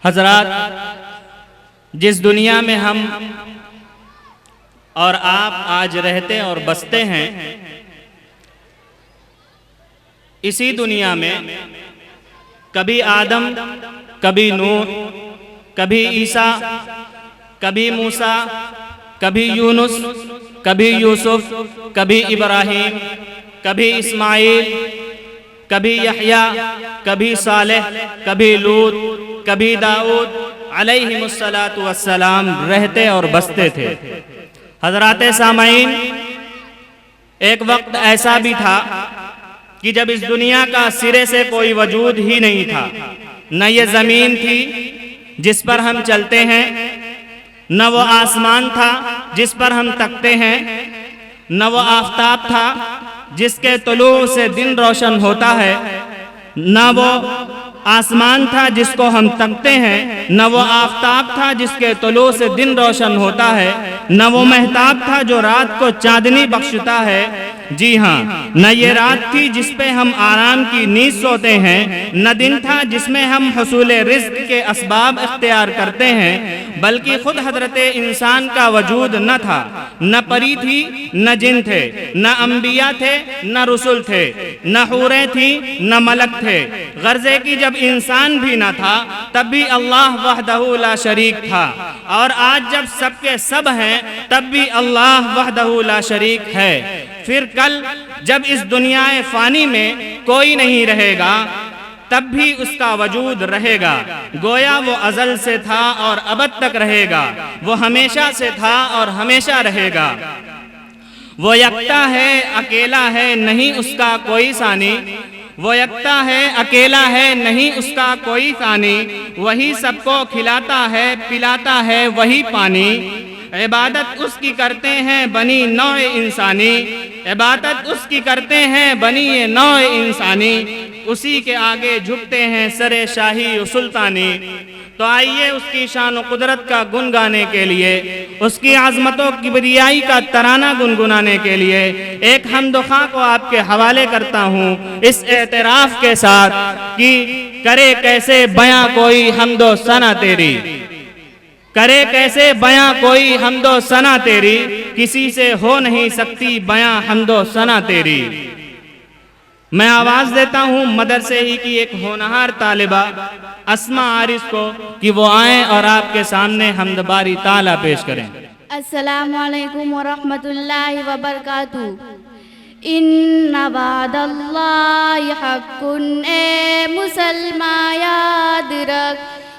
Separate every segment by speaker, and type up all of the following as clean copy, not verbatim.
Speaker 1: हजरात, जिस दुनिया में हम और आप आज रहते और बसते हैं, इसी दुनिया में कभी आदम, कभी नूह, कभी ईसा, कभी मूसा, कभी यूनुस, कभी यूसुफ, कभी इब्राहिम, कभी इस्माइल, कभी यहया, कभी सालेह, कभी लूत, कभी दाऊद अलैहिमुस्सलातु वस्सलाम रहते और बसते थे। हजराते सामाईन, एक वक्त ऐसा भी था कि जब इस दुनिया का सिरे से कोई वजूद ही नहीं था। न ये ज़मीन थी जिस पर हम चलते हैं, न वो आसमान था जिस पर हम तकते हैं, न वो आफताब था जिसके तुलू से दिन रोशन होता है, न वो आसमान था जिसको हम तकते हैं, न वो आफताब था जिसके तुलू से दिन रोशन होता है, न वो महताब था जो रात को चांदनी बख्शता है। जी हाँ, न ये रात थी जिस पे हम आराम की नींद सोते हैं, न दिन था जिसमें हम हसूल रिज़्क के असबाब इख्तियार करते हैं, बल्कि खुद हजरत इंसान का वजूद न था। न परी थी, न जिन थे, न अंबिया थे, न रसूल थे, न हूरें थी, न मलक थे। गर्जे की जब इंसान भी न था, तब भी अल्लाह वहदहू ला शरीक था। और आज जब सबके सब हैं, तब भी अल्लाह वहदहू ला शरीक है। फिर कल जब इस दुनिया फानी में कोई नहीं रहेगा, तब भी उसका वजूद रहेगा। गोया वो अज़ल से था और अबद तक रहेगा। वो हमेशा से था और हमेशा रहेगा। वो यकता है, अकेला है, नहीं उसका कोई सानी। वो यकता है, अकेला है, नहीं उसका कोई सानी। वही सबको खिलाता है, पिलाता है वही पानी। इबादत उसकी करते हैं बनी नौ इंसानी। इबादत उसकी करते हैं बनी ये नौ इंसानी। उसी के आगे झुकते हैं सरे शाही सुल्तानी। तो आइए उसकी शान और कुदरत का गुन गाने के लिए, उसकी आज़मतों की किबरियाई का तराना गुनगुनाने के लिए एक हमदुखा को आपके हवाले करता हूँ, इस एतराफ़ के साथ कि करे कैसे बयां कोई हमदो सना तेरी, करे कैसे बयां कोई हमदो सना तेरी, किसी से हो नहीं सकती बयां हमदो सना तेरी। मैं आवाज देता हूँ मदरसे ही की एक होनहार तालिबा अस्मा आरिस को कि वो आए और आपके सामने हमदबारी ताला पेश करें।
Speaker 2: अस्सलामु अलैकुम व रहमतुल्लाहि व बरकातुहू। इन्ना वादल्लाहि हक़्क़ुन, ए मुसलमान याद रख,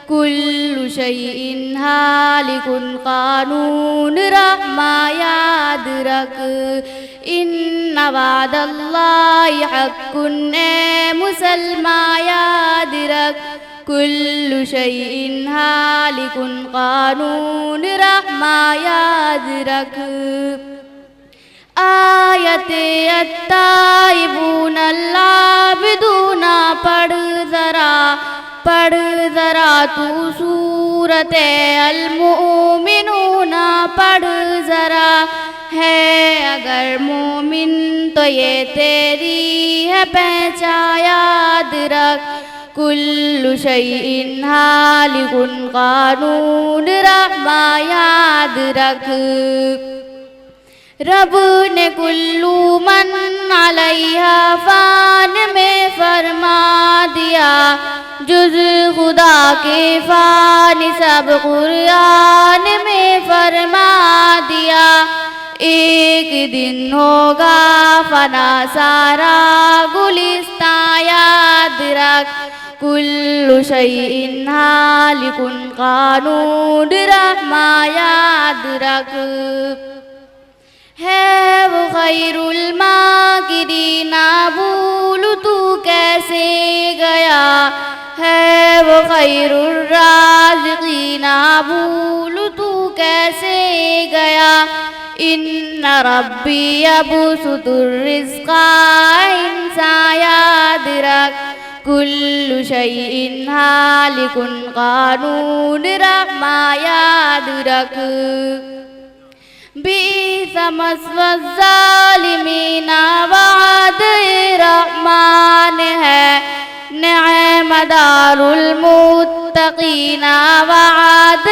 Speaker 2: कुल्लु शैइन हालिकुन, कानून रहमा याद रख। इन्ना वादल्लाहि हक़्क़ुन, ए मुसलमान याद रख, कुल्लु शैइन हालिकुन, कानून रहमा याद रख। आयते अत्ताइबून अल्लाबिदूना पढ़ ज़रा तू सूरते अल-मुमिनूना पढ़ ज़रा। है अगर मोमिन तो ये तेरी है पहचान याद रख, कुल्लु शैइन हालिकुन, कानून रहमा याद रख। रब ने कुल्लू मन अलैहा फान में फरमा दिया, जुज़ खुदा के फान सब कुरान में फरमा दिया। एक दिन होगा फना सारा गुलिस्तां याद रख, कुल्लु शैइन हालिकुन, कानून रहमा याद रख। है वो खैरुल माकिरीना, भूल तू कैसे गया। है वो खैरुर राज़िकीना, भूल तू कैसे गया। इन्ना रब्बी यबसुतुर रिज़्क़ा इंसान याद रख, कुल्लु शैइन हालिकुन, कानून रहमा याद रख। बीसा मस्वा ज़ालिमीना, वाद रहमान है, निअम दारुल मुत्तक़ीना मुत्तकीना वाद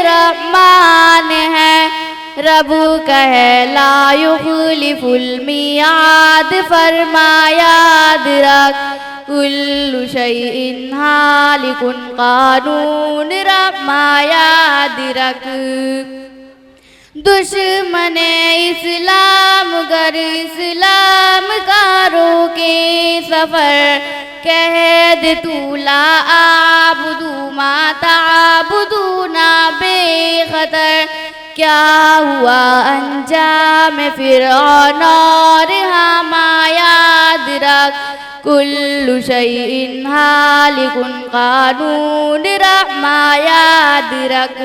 Speaker 2: रहमान है। रब कहे ला युखलिफुल मियाद, फरमाया याद रख कुल्लु शैइन हालिकुन कानून, रहमाया याद रख। दुश्मने इस्लाम गर इस्लाम का रोके सफर, कह दे तू ला आबुदू माता आबुदू ना बेखतर। क्या हुआ अंजाम फिरौन और हामान, याद रख कुल्लु शैइन हालिकुन कानून, रहमान याद रख।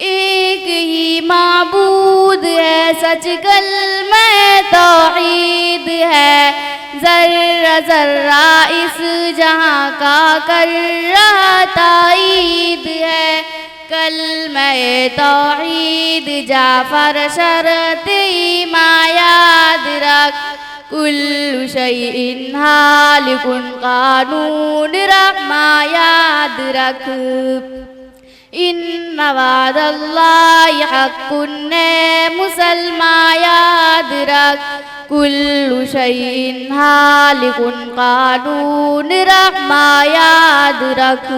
Speaker 2: एक ही माबूद है सच कलमा तौहीद है, जर्रा जर्रा इस जहां का कर रहा ताईद है। कलमा तौहीद जाफर शर्त ईमान, याद रख कुल्लु शैइन हालिकुन कानून, रहमान याद रख। इन्ना वादल्लाहि हक़्क़ुन मुसलमान, याद रख कुल्लु शैइन हालिकुन कानून, रहमान याद रख।